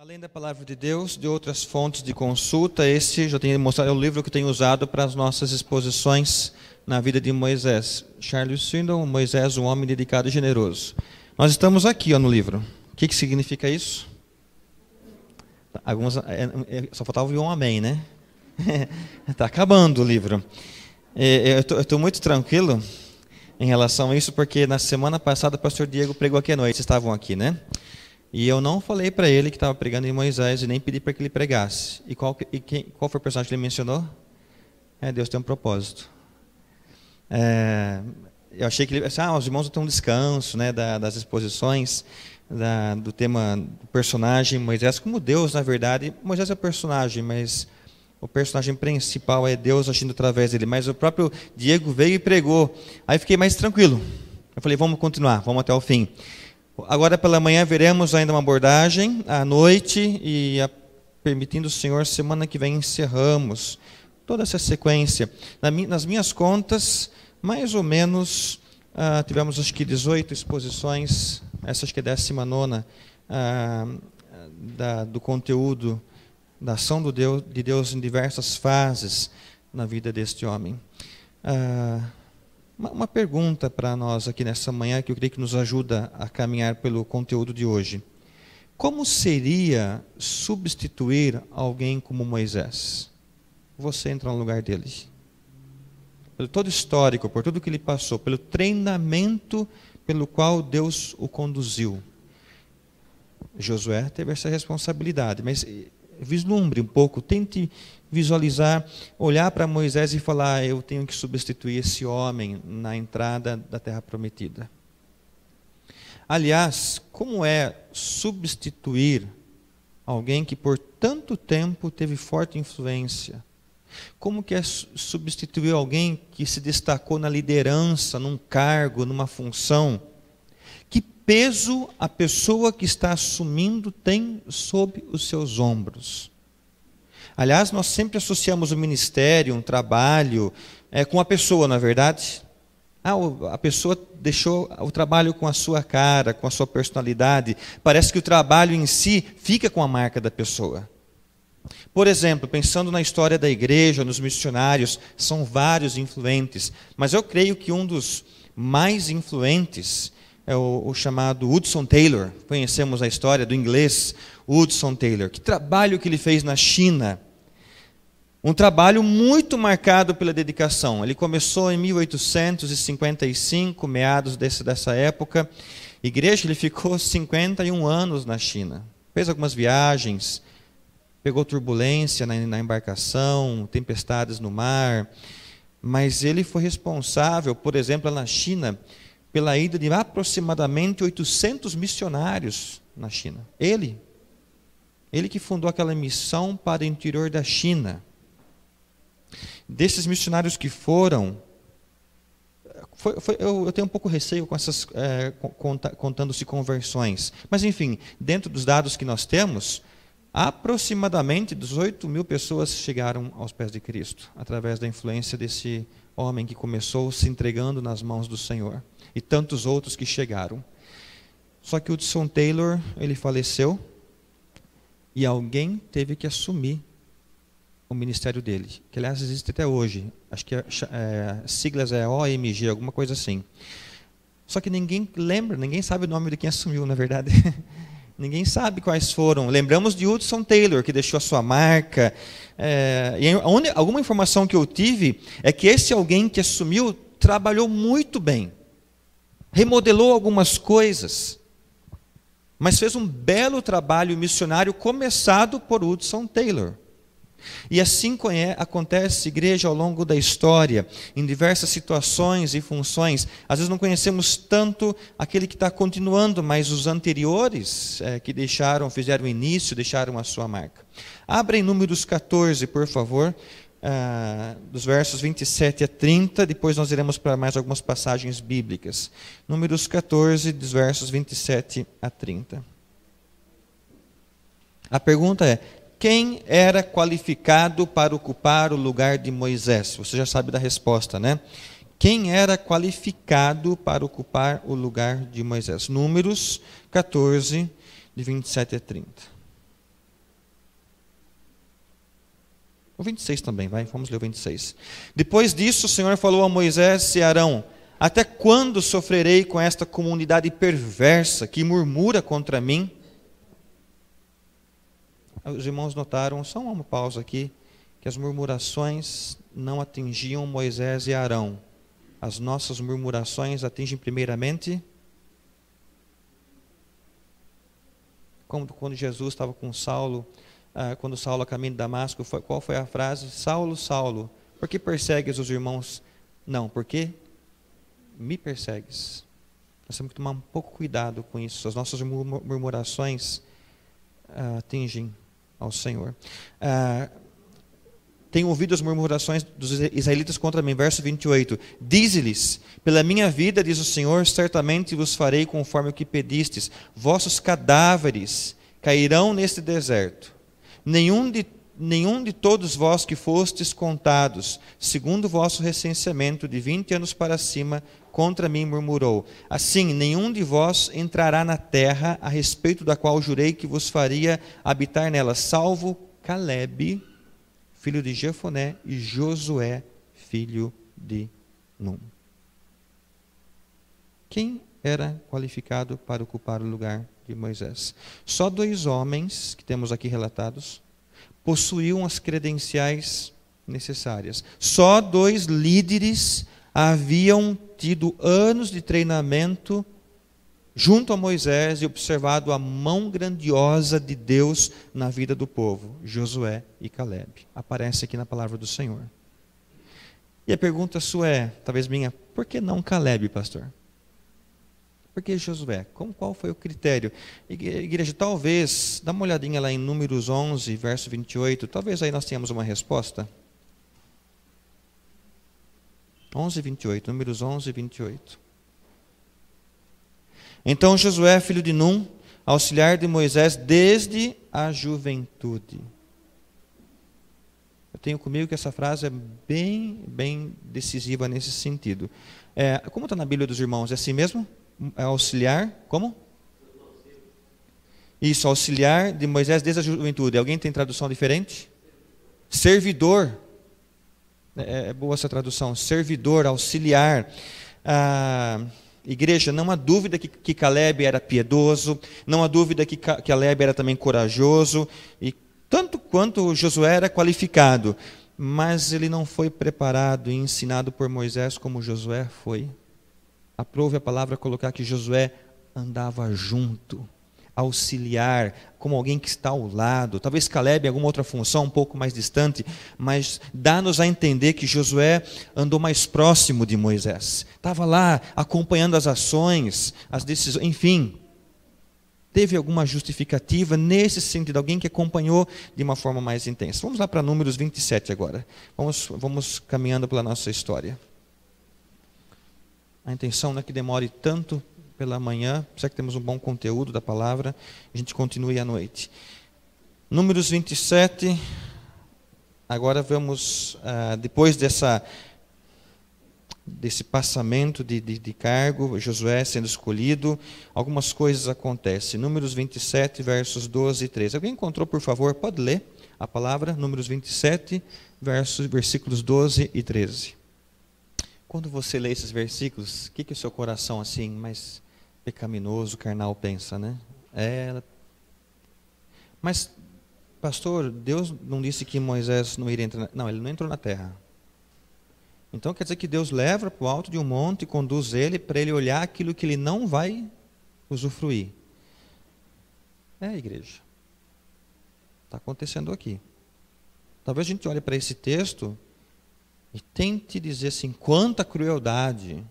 Além da palavra de Deus, de outras fontes de consulta, esse já tenho mostrado, é o livro que tenho usado para as nossas exposições na vida de Moisés. Charles Swindoll, Moisés, um homem dedicado e generoso. Nós estamos aqui no livro. O que significa isso? Só faltava ouvir um amém, né? Está acabando o livro. Eu estou muito tranquilo em relação a isso, porque na semana passada o pastor Diego pregou aqui à noite, vocês estavam aqui, né? E eu não falei para ele que estava pregando em Moisés e nem pedi para que ele pregasse. E qual foi o personagem que ele mencionou? Deus tem um propósito. Eu achei que ele... os irmãos têm um descanso, né, das exposições, do tema do personagem Moisés. Como Deus, na verdade, Moisés é o personagem, mas o personagem principal é Deus agindo através dele. Mas o próprio Diego veio e pregou. Aí fiquei mais tranquilo. Eu falei, vamos continuar, vamos até o fim. Agora pela manhã veremos ainda uma abordagem, à noite, e permitindo o Senhor, semana que vem encerramos toda essa sequência. Nas minhas contas, mais ou menos, tivemos acho que 18 exposições, essa acho que é 19ª, do conteúdo, da ação de Deus em diversas fases na vida deste homem. Uma pergunta para nós aqui nessa manhã, que eu creio que nos ajuda a caminhar pelo conteúdo de hoje. Como seria substituir alguém como Moisés? Você entra no lugar dele. Pelo todo histórico, por tudo que ele passou, pelo treinamento pelo qual Deus o conduziu. Josué teve essa responsabilidade, mas vislumbre um pouco, tente visualizar, olhar para Moisés e falar, eu tenho que substituir esse homem na entrada da terra prometida. Aliás, como é substituir alguém que por tanto tempo teve forte influência? Como que é substituir alguém que se destacou na liderança, num cargo, numa função? Que peso a pessoa que está assumindo tem sob os seus ombros? Aliás, nós sempre associamos o ministério, um trabalho, com a pessoa, na verdade. A pessoa deixou o trabalho com a sua cara, com a sua personalidade. Parece que o trabalho em si fica com a marca da pessoa. Por exemplo, pensando na história da igreja, nos missionários, são vários influentes. Mas eu creio que um dos mais influentes é o chamado Hudson Taylor. Conhecemos a história do inglês Hudson Taylor. Que trabalho que ele fez na China. Um trabalho muito marcado pela dedicação. Ele começou em 1855, meados dessa época. Igreja, ele ficou 51 anos na China. Fez algumas viagens, pegou turbulência na embarcação, tempestades no mar. Mas ele foi responsável, por exemplo, na China, pela ida de aproximadamente 800 missionários na China. Ele que fundou aquela missão para o interior da China. Desses missionários que foram, eu tenho um pouco receio com essas, contando-se conversões. Mas, enfim, dentro dos dados que nós temos, aproximadamente 18 mil pessoas chegaram aos pés de Cristo, através da influência desse homem que começou se entregando nas mãos do Senhor. E tantos outros que chegaram. Só que o Hudson Taylor, ele faleceu, e alguém teve que assumir o ministério dele, que aliás existe até hoje, acho que siglas é OMG, alguma coisa assim. Só que ninguém lembra, ninguém sabe o nome de quem assumiu, na verdade. Ninguém sabe quais foram. Lembramos de Hudson Taylor, que deixou a sua marca. Alguma informação que eu tive é que esse alguém que assumiu trabalhou muito bem, remodelou algumas coisas, mas fez um belo trabalho missionário começado por Hudson Taylor. E assim acontece, igreja, ao longo da história, em diversas situações e funções. Às vezes não conhecemos tanto aquele que está continuando, mas os anteriores que fizeram início, deixaram a sua marca. Abra em Números 14, por favor, dos versos 27 a 30, depois nós iremos para mais algumas passagens bíblicas. Números 14, dos versos 27 a 30. A pergunta é: quem era qualificado para ocupar o lugar de Moisés? Você já sabe da resposta, né? Quem era qualificado para ocupar o lugar de Moisés? Números 14, de 27 a 30. O 26 também, vai, vamos ler o 26. Depois disso, o Senhor falou a Moisés e Arão: até quando sofrerei com esta comunidade perversa que murmura contra mim? Os irmãos notaram, só uma pausa aqui, que as murmurações não atingiam Moisés e Arão. As nossas murmurações atingem primeiramente, como quando Jesus estava com Saulo, quando Saulo a caminho de Damasco, qual foi a frase? Saulo, Saulo, por que persegues os irmãos? Não, porque me persegues. Nós temos que tomar um pouco cuidado com isso. As nossas murmurações atingem ao Senhor. Tenho ouvido as murmurações dos israelitas contra mim. Verso 28. Dize-lhes: pela minha vida, diz o Senhor, certamente vos farei conforme o que pedistes. Vossos cadáveres cairão neste deserto. Nenhum de todos vós que fostes contados, segundo o vosso recenseamento, de 20 anos para cima, contra mim murmurou. Assim, nenhum de vós entrará na terra, a respeito da qual jurei que vos faria habitar nela, salvo Calebe, filho de Jefoné, e Josué, filho de Num. Quem era qualificado para ocupar o lugar de Moisés? Só 2 homens, que temos aqui relatados, possuíam as credenciais necessárias. Só 2 líderes haviam tido anos de treinamento junto a Moisés e observado a mão grandiosa de Deus na vida do povo, Josué e Calebe. Aparece aqui na palavra do Senhor. E a pergunta sua é, talvez minha, por que não Calebe, pastor? Por que Josué? Qual foi o critério? Igreja, talvez, dá uma olhadinha lá em Números 11, verso 28, talvez aí nós tenhamos uma resposta. 11, 28, Números 11, 28. Então Josué, filho de Num, auxiliar de Moisés desde a juventude. Eu tenho comigo que essa frase é bem decisiva nesse sentido. Como está na Bíblia dos irmãos? É assim mesmo? É auxiliar, como? Isso, auxiliar de Moisés desde a juventude. Alguém tem tradução diferente? Servidor. É boa essa tradução. Servidor, auxiliar. Igreja, não há dúvida que Calebe era piedoso, não há dúvida que Calebe era também corajoso, e tanto quanto Josué era qualificado, mas ele não foi preparado e ensinado por Moisés como Josué foi. Aprove a palavra colocar que Josué andava junto, auxiliar, como alguém que está ao lado. Talvez Calebe em alguma outra função um pouco mais distante, mas dá-nos a entender que Josué andou mais próximo de Moisés. Estava lá acompanhando as ações, as decisões, enfim. Teve alguma justificativa nesse sentido, alguém que acompanhou de uma forma mais intensa. Vamos lá para Números 27 agora. Vamos caminhando pela nossa história. A intenção não é que demore tanto pela manhã, já que temos um bom conteúdo da palavra, a gente continue à noite. Números 27, agora vamos, depois desse passamento de cargo, Josué sendo escolhido, algumas coisas acontecem. Números 27, versos 12 e 13. Alguém encontrou, por favor, pode ler a palavra, Números 27, versículos 12 e 13. Quando você lê esses versículos, o que o seu coração assim mais pecaminoso, carnal pensa, né? Mas, pastor, Deus não disse que Moisés não iria entrar. Não, ele não entrou na terra. Então quer dizer que Deus leva para o alto de um monte e conduz ele para ele olhar aquilo que ele não vai usufruir. Igreja. Está acontecendo aqui. Talvez a gente olhe para esse texto e tente dizer assim, quanta crueldade.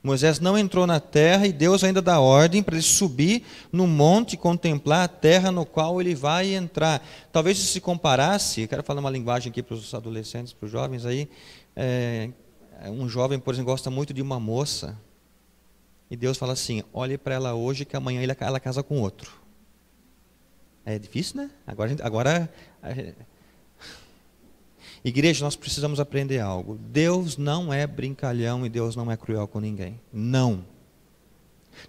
Moisés não entrou na terra e Deus ainda dá ordem para ele subir no monte e contemplar a terra no qual ele vai entrar. Talvez se comparasse, eu quero falar uma linguagem aqui para os adolescentes, para os jovens aí, um jovem, por exemplo, gosta muito de uma moça e Deus fala assim, olhe para ela hoje que amanhã ela casa com outro. É difícil, né? Agora igreja, nós precisamos aprender algo. Deus não é brincalhão e Deus não é cruel com ninguém. Não.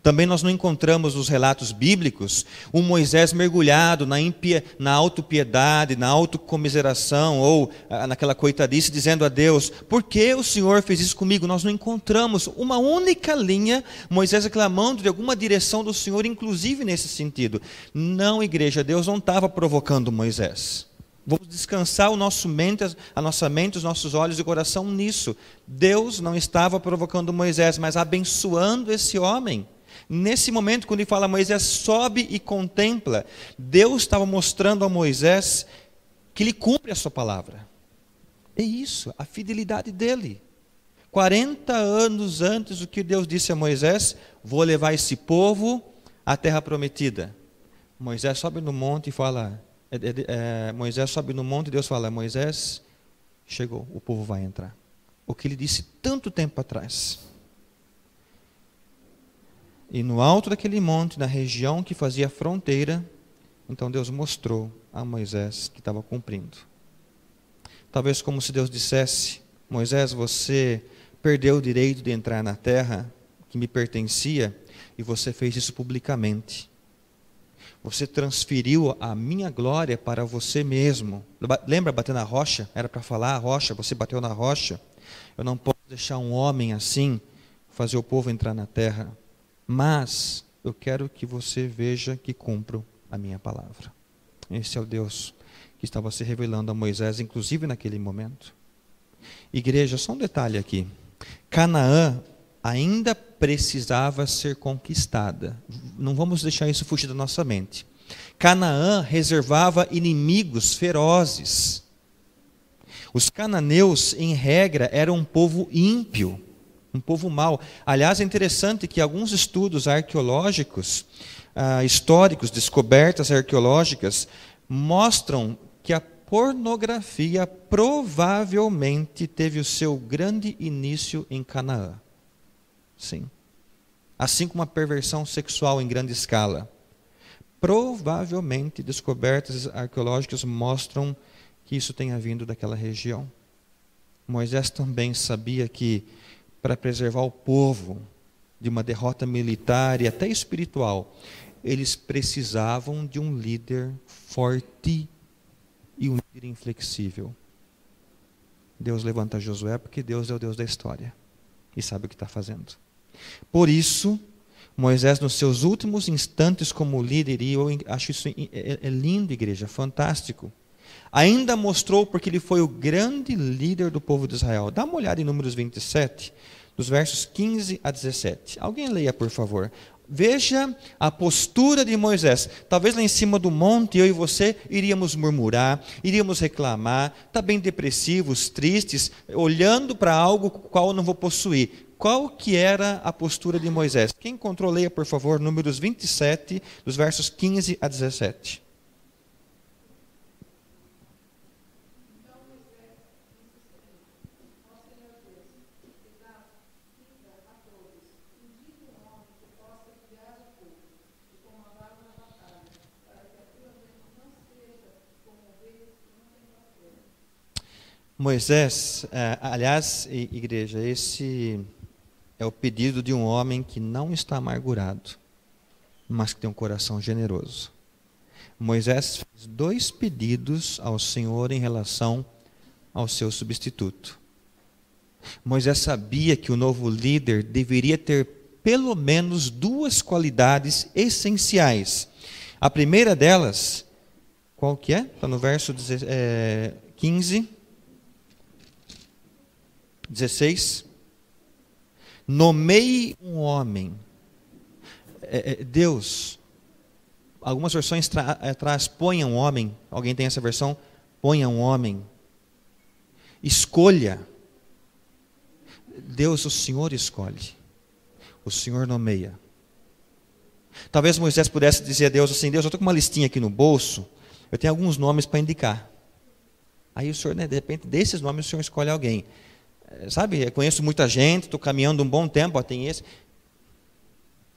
Também nós não encontramos nos relatos bíblicos um Moisés mergulhado na autopiedade, na autocomiseração, ou naquela coitadice, dizendo a Deus: por que o Senhor fez isso comigo? Nós não encontramos uma única linha, Moisés reclamando de alguma direção do Senhor, inclusive nesse sentido. Não, igreja, Deus não estava provocando Moisés. Vamos descansar a nossa mente, os nossos olhos e coração nisso. Deus não estava provocando Moisés, mas abençoando esse homem. Nesse momento, quando ele fala a Moisés, sobe e contempla, Deus estava mostrando a Moisés que ele cumpre a sua palavra. É isso, a fidelidade dele. 40 anos antes do que Deus disse a Moisés: vou levar esse povo à terra prometida. Moisés sobe no monte e fala... Moisés sobe no monte e Deus fala: Moisés, chegou, o povo vai entrar. O que ele disse tanto tempo atrás. E no alto daquele monte, na região que fazia fronteira, então Deus mostrou a Moisés que estava cumprindo. Talvez como se Deus dissesse: Moisés, você perdeu o direito de entrar na terra que me pertencia, e você fez isso publicamente. Você transferiu a minha glória para você mesmo. Lembra bater na rocha? Era para falar a rocha, você bateu na rocha. Eu não posso deixar um homem assim fazer o povo entrar na terra. Mas eu quero que você veja que cumpro a minha palavra. Esse é o Deus que estava se revelando a Moisés, inclusive naquele momento. Igreja, só um detalhe aqui. Canaã ainda precisava ser conquistada. Não vamos deixar isso fugir da nossa mente. Canaã reservava inimigos ferozes. Os cananeus, em regra, eram um povo ímpio, um povo mau. Aliás, é interessante que alguns estudos arqueológicos, históricos, descobertas arqueológicas, mostram que a pornografia provavelmente teve o seu grande início em Canaã. Sim. Assim como a perversão sexual em grande escala. Provavelmente descobertas arqueológicas mostram que isso tenha vindo daquela região. Moisés também sabia que, para preservar o povo de uma derrota militar e até espiritual, eles precisavam de um líder forte e um líder inflexível. Deus levanta Josué porque Deus é o Deus da história e sabe o que está fazendo. Por isso, Moisés, nos seus últimos instantes como líder, e eu acho isso é lindo, igreja, fantástico, ainda mostrou porque ele foi o grande líder do povo de Israel. Dá uma olhada em Números 27, dos versos 15 a 17. Alguém leia, por favor. Veja a postura de Moisés. Talvez lá em cima do monte, eu e você iríamos murmurar, iríamos reclamar, está bem depressivos, tristes, olhando para algo qual eu não vou possuir. Qual que era a postura de Moisés? Quem encontrou, leia, por favor, Números 27, dos versos 15 a 17. Moisés, aliás, igreja, esse é o pedido de um homem que não está amargurado, mas que tem um coração generoso. Moisés fez 2 pedidos ao Senhor em relação ao seu substituto. Moisés sabia que o novo líder deveria ter pelo menos 2 qualidades essenciais. A primeira delas, qual que é? Está no verso 15, 16. Nomeie um homem. Deus, algumas versões traz ponha um homem. Alguém tem essa versão? Ponha um homem. Escolha. Deus, o Senhor escolhe. O Senhor nomeia. Talvez Moisés pudesse dizer a Deus assim: Deus, eu estou com uma listinha aqui no bolso, eu tenho alguns nomes para indicar. Aí o Senhor, de repente, desses nomes o Senhor escolhe alguém. Sabe, eu conheço muita gente, estou caminhando um bom tempo, tem esse.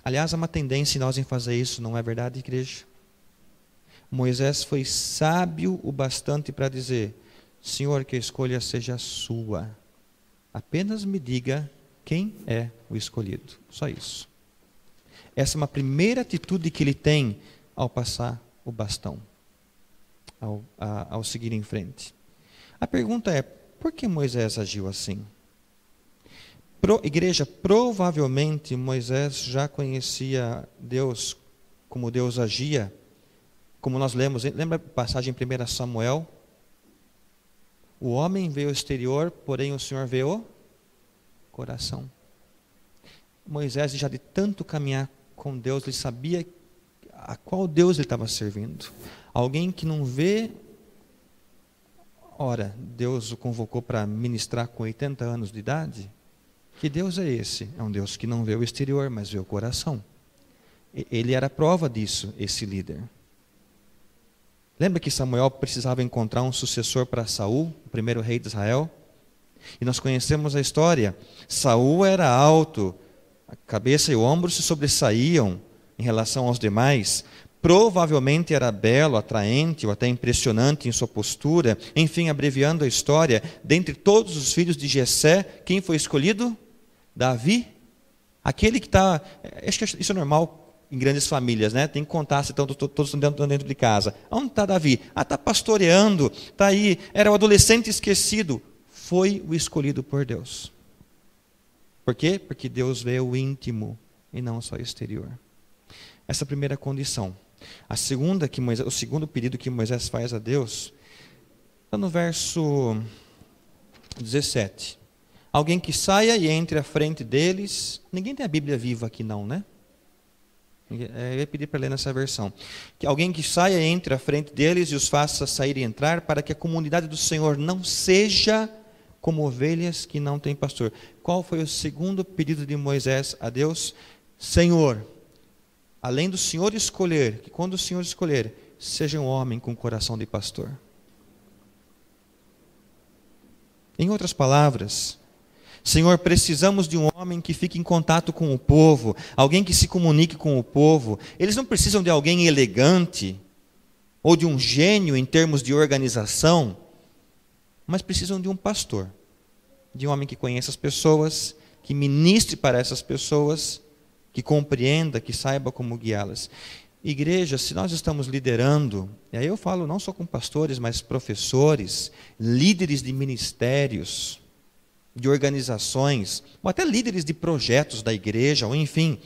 Aliás, há uma tendência em nós em fazer isso, não é verdade, igreja? Moisés foi sábio o bastante para dizer: Senhor, que a escolha seja sua. Apenas me diga quem é o escolhido. Só isso. Essa é uma primeira atitude que ele tem ao passar o bastão, ao seguir em frente. A pergunta é, por que Moisés agiu assim? Igreja, provavelmente Moisés já conhecia Deus, como Deus agia, como nós lemos, lembra a passagem em 1 Samuel? O homem vê o exterior, porém o Senhor vê o coração. Moisés, já de tanto caminhar com Deus, ele sabia a qual Deus ele estava servindo. Alguém que não vê. Ora, Deus o convocou para ministrar com 80 anos de idade? Que Deus é esse? É um Deus que não vê o exterior, mas vê o coração. Ele era a prova disso, esse líder. Lembra que Samuel precisava encontrar um sucessor para Saul, o primeiro rei de Israel? E nós conhecemos a história. Saul era alto, a cabeça e o ombro se sobressaíam em relação aos demais. Provavelmente era belo, atraente ou até impressionante em sua postura. Enfim, abreviando a história, dentre todos os filhos de Jessé, quem foi escolhido? Davi. Aquele que está... Acho que isso é normal em grandes famílias, né? Tem que contar se todos estão dentro de casa. Onde está Davi? Está pastoreando, está aí. Era o adolescente esquecido. Foi o escolhido por Deus. Por quê? Porque Deus vê o íntimo e não só o exterior. Essa é a primeira condição. A segunda o segundo pedido que Moisés faz a Deus está no verso 17. Alguém que saia e entre à frente deles. Ninguém tem a Bíblia viva aqui não, né? Eu ia pedir para ler nessa versão. Que alguém que saia e entre à frente deles e os faça sair e entrar, para que a comunidade do Senhor não seja como ovelhas que não têm pastor. Qual foi o segundo pedido de Moisés a Deus? Senhor, além do Senhor escolher, que quando o Senhor escolher, seja um homem com coração de pastor. Em outras palavras, Senhor, precisamos de um homem que fique em contato com o povo, alguém que se comunique com o povo. Eles não precisam de alguém elegante, ou de um gênio em termos de organização, mas precisam de um pastor, de um homem que conheça as pessoas, que ministre para essas pessoas, que compreenda, que saiba como guiá-las. Igreja, se nós estamos liderando, e aí eu falo não só com pastores, mas professores, líderes de ministérios, de organizações, ou até líderes de projetos da igreja, ou enfim,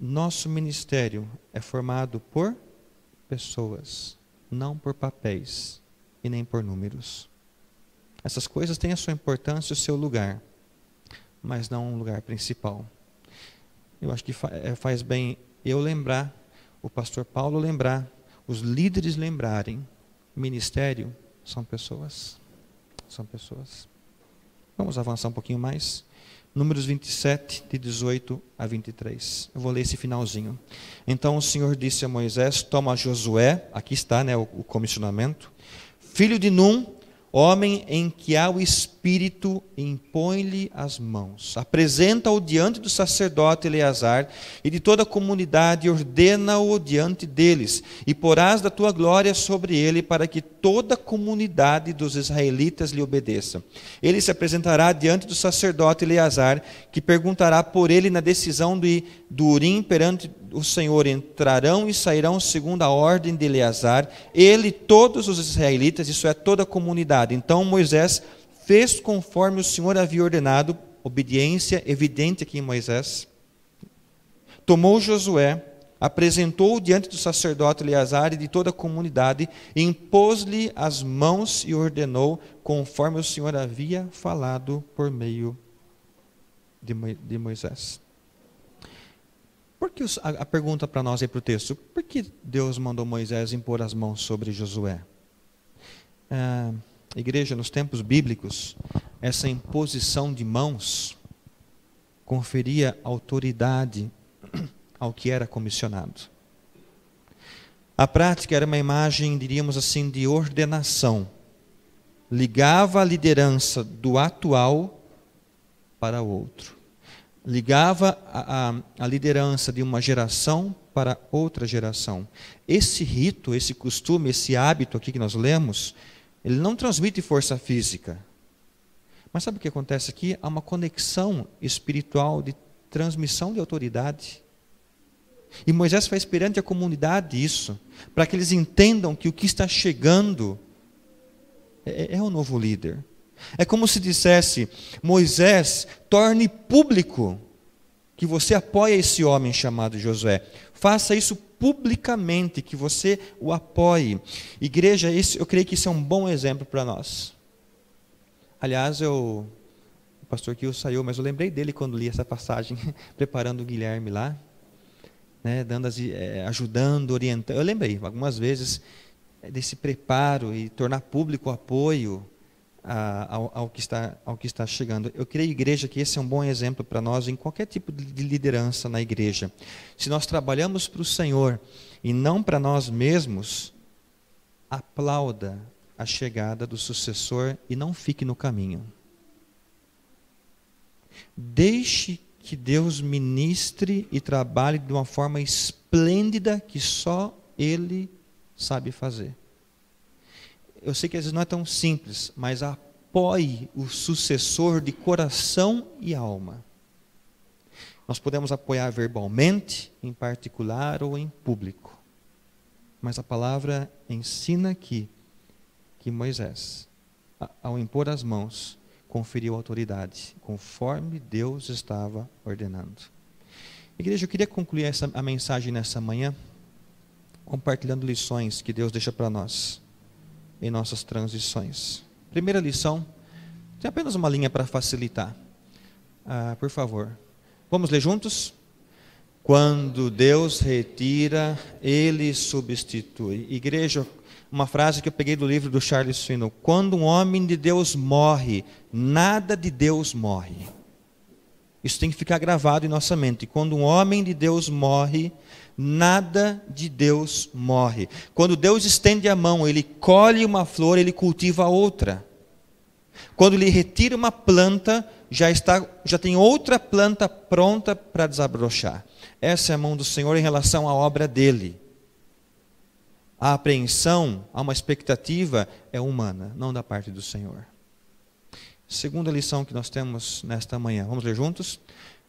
nosso ministério é formado por pessoas, não por papéis e nem por números. Essas coisas têm a sua importância e o seu lugar, mas não um lugar principal. Eu acho que faz bem eu lembrar, o pastor Paulo lembrar, os líderes lembrarem, ministério são pessoas. São pessoas. Vamos avançar um pouquinho mais. Números 27, de 18 a 23. Eu vou ler esse finalzinho. Então o Senhor disse a Moisés, toma Josué, aqui está, né, o comissionamento, filho de Num, homem em que há o Espírito, impõe-lhe as mãos. Apresenta-o diante do sacerdote Eleazar e de toda a comunidade, ordena-o diante deles, e porás da tua glória sobre ele, para que toda a comunidade dos israelitas lhe obedeça. Ele se apresentará diante do sacerdote Eleazar, que perguntará por ele na decisão do Urim perante o Senhor. Entrarão e sairão segundo a ordem de Eleazar, ele e todos os israelitas, isso é, toda a comunidade. Então Moisés fez conforme o Senhor havia ordenado, obediência evidente aqui em Moisés. Tomou Josué, apresentou-o diante do sacerdote Eleazar e de toda a comunidade, impôs-lhe as mãos e ordenou, conforme o Senhor havia falado por meio de Moisés. Por que a pergunta para nós aí para o texto, por que Deus mandou Moisés impor as mãos sobre Josué? Igreja, nos tempos bíblicos, essa imposição de mãos conferia autoridade ao que era comissionado. A prática era uma imagem, diríamos assim, de ordenação. Ligava a liderança do atual para o outro. Ligava a liderança de uma geração para outra geração. Esse rito, esse costume, esse hábito aqui que nós lemos, ele não transmite força física. Mas sabe o que acontece aqui? Há uma conexão espiritual de transmissão de autoridade. E Moisés faz perante a comunidade isso, para que eles entendam que o que está chegando é o novo líder. É como se dissesse: Moisés, torne público que você apoia esse homem chamado Josué. Faça isso publicamente, que você o apoie. Igreja, eu creio que isso é um bom exemplo para nós. Aliás, o pastor Kio saiu, mas eu lembrei dele quando li essa passagem, preparando o Guilherme lá, né, ajudando, orientando. Eu lembrei algumas vezes desse preparo e tornar público o apoio ao que está chegando. Eu creio, igreja, que esse é um bom exemplo para nós em qualquer tipo de liderança na igreja. Se nós trabalhamos para o Senhor e não para nós mesmos, aplauda a chegada do sucessor e não fique no caminho. Deixe que Deus ministre e trabalhe de uma forma esplêndida que só Ele sabe fazer. Eu sei que às vezes não é tão simples, mas apoie o sucessor de coração e alma. Nós podemos apoiar verbalmente, em particular ou em público. Mas a palavra ensina aqui que Moisés, ao impor as mãos, conferiu autoridade, conforme Deus estava ordenando. Igreja, eu queria concluir a mensagem nessa manhã, compartilhando lições que Deus deixa para nós em nossas transições. Primeira lição, tem apenas uma linha para facilitar. Por favor, vamos ler juntos? Quando Deus retira, Ele substitui. Igreja, uma frase que eu peguei do livro do Charles Swindoll: quando um homem de Deus morre, nada de Deus morre. Isso tem que ficar gravado em nossa mente. Quando um homem de Deus morre, nada de Deus morre. Quando Deus estende a mão, Ele colhe uma flor, Ele cultiva outra. Quando Ele retira uma planta, já tem outra planta pronta para desabrochar. Essa é a mão do Senhor em relação à obra dEle. A apreensão, há uma expectativa, é humana, não da parte do Senhor. Segunda lição que nós temos nesta manhã. Vamos ler juntos?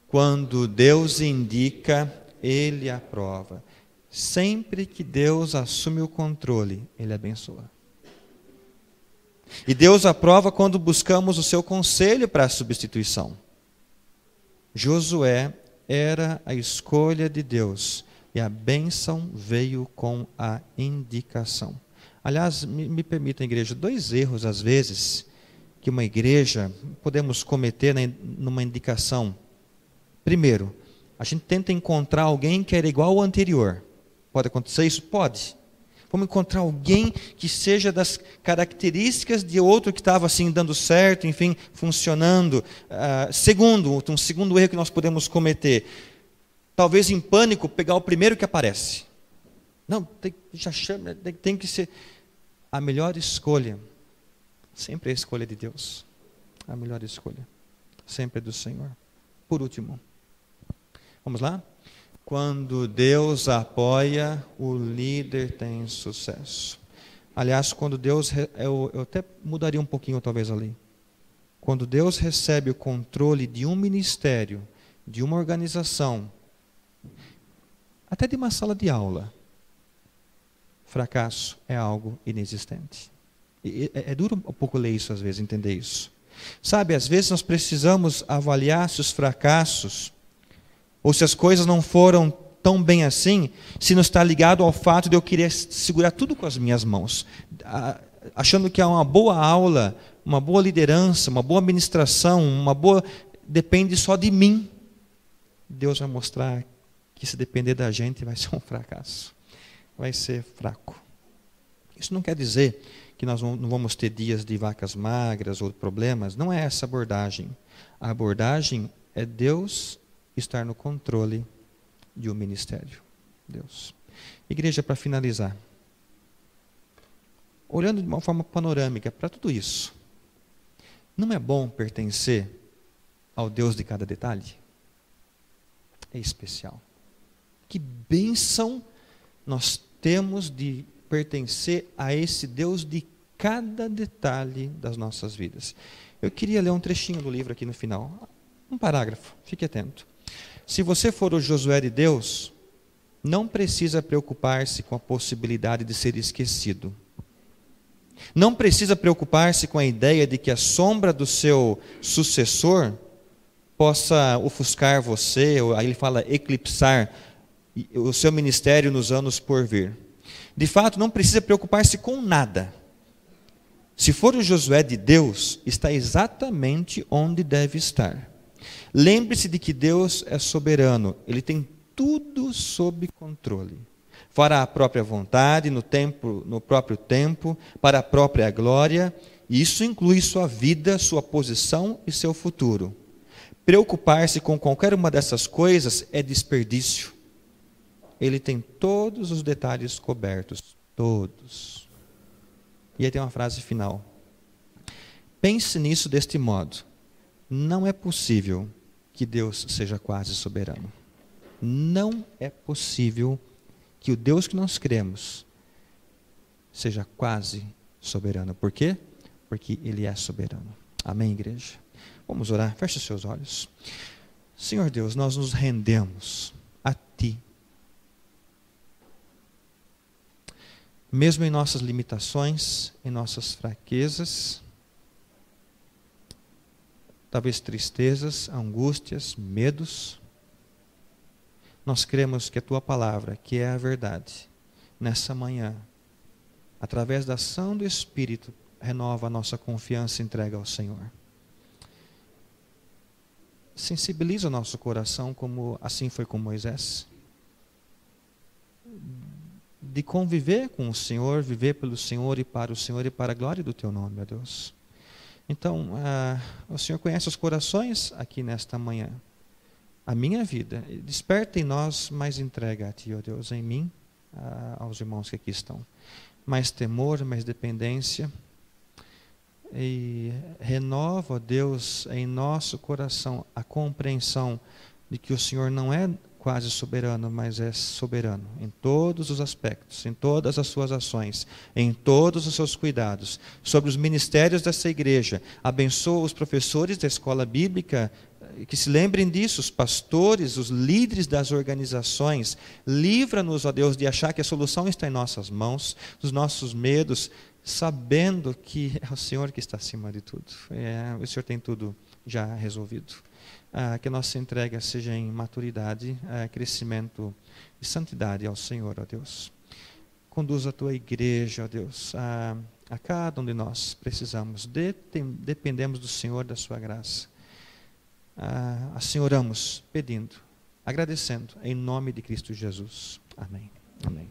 Quando Deus indica, Ele aprova. Sempre que Deus assume o controle, Ele abençoa. E Deus aprova quando buscamos o seu conselho para a substituição. Josué era a escolha de Deus e a bênção veio com a indicação. Aliás, me permitam, igreja, 2 erros às vezes que uma igreja podemos cometer numa indicação. Primeiro, a gente tenta encontrar alguém que era igual ao anterior. Pode acontecer isso? Pode. Vamos encontrar alguém que seja das características de outro que estava assim dando certo, enfim, funcionando. Um segundo erro que nós podemos cometer, talvez em pânico, pegar o primeiro que aparece. Não, tem que ser a melhor escolha. Sempre é a escolha de Deus. A melhor escolha. Sempre é do Senhor. Por último. Vamos lá? Quando Deus apoia, o líder tem sucesso. Aliás, quando Deus... Eu até mudaria um pouquinho talvez ali. Quando Deus recebe o controle de um ministério, de uma organização, até de uma sala de aula, fracasso é algo inexistente. É duro um pouco ler isso às vezes, entender isso. Sabe, às vezes nós precisamos avaliar se os fracassos, ou se as coisas não foram tão bem assim, se não está ligado ao fato de eu querer segurar tudo com as minhas mãos. Achando que há uma boa aula, uma boa liderança, uma boa administração, depende só de mim. Deus vai mostrar que se depender da gente vai ser um fracasso. Vai ser fraco. Isso não quer dizer que nós não vamos ter dias de vacas magras ou problemas. Não é essa a abordagem. A abordagem é Deus estar no controle de um ministério. Deus. Igreja, para finalizar. Olhando de uma forma panorâmica para tudo isso. Não é bom pertencer ao Deus de cada detalhe? É especial. Que bênção nós temos de pertencer a esse Deus de cada detalhe das nossas vidas. Eu queria ler um trechinho do livro aqui no final. Um parágrafo, fique atento. Se você for o Josué de Deus, não precisa preocupar-se com a possibilidade de ser esquecido. Não precisa preocupar-se com a ideia de que a sombra do seu sucessor possa ofuscar você, ou aí ele fala eclipsar o seu ministério nos anos por vir. De fato, não precisa preocupar-se com nada. Se for o Josué de Deus, está exatamente onde deve estar. Lembre-se de que Deus é soberano, Ele tem tudo sob controle. Fará a própria vontade, no próprio tempo, para a própria glória, e isso inclui sua vida, sua posição e seu futuro. Preocupar-se com qualquer uma dessas coisas é desperdício. Ele tem todos os detalhes cobertos, todos. E aí tem uma frase final. Pense nisso deste modo. Não é possível que Deus seja quase soberano. Não é possível que o Deus que nós cremos seja quase soberano. Por quê? Porque Ele é soberano. Amém, igreja? Vamos orar. Feche os seus olhos. Senhor Deus, nós nos rendemos a Ti. Mesmo em nossas limitações, em nossas fraquezas, talvez tristezas, angústias, medos, nós cremos que a Tua palavra, que é a verdade, nessa manhã, através da ação do Espírito, renova a nossa confiança e entrega ao Senhor. Sensibiliza o nosso coração, como assim foi com Moisés, de conviver com o Senhor, viver pelo Senhor e para o Senhor e para a glória do Teu nome, ó Deus. Então, o Senhor conhece os corações aqui nesta manhã. A minha vida, desperta em nós mais entrega a Ti, ó Deus, em mim, aos irmãos que aqui estão. Mais temor, mais dependência. E renova, ó Deus, em nosso coração a compreensão de que o Senhor não é quase soberano, mas é soberano em todos os aspectos, em todas as suas ações, em todos os seus cuidados, sobre os ministérios dessa igreja. Abençoa os professores da escola bíblica, que se lembrem disso, os pastores, os líderes das organizações. Livra-nos, ó Deus, de achar que a solução está em nossas mãos, dos nossos medos, sabendo que é o Senhor que está acima de tudo. O Senhor tem tudo já resolvido. Que a nossa entrega seja em maturidade, crescimento e santidade ao Senhor, ó Deus. Conduz a Tua igreja, ó Deus, a cada um de nós. Precisamos, dependemos do Senhor, da Sua graça. Assim oramos, pedindo, agradecendo, em nome de Cristo Jesus. Amém. Amém.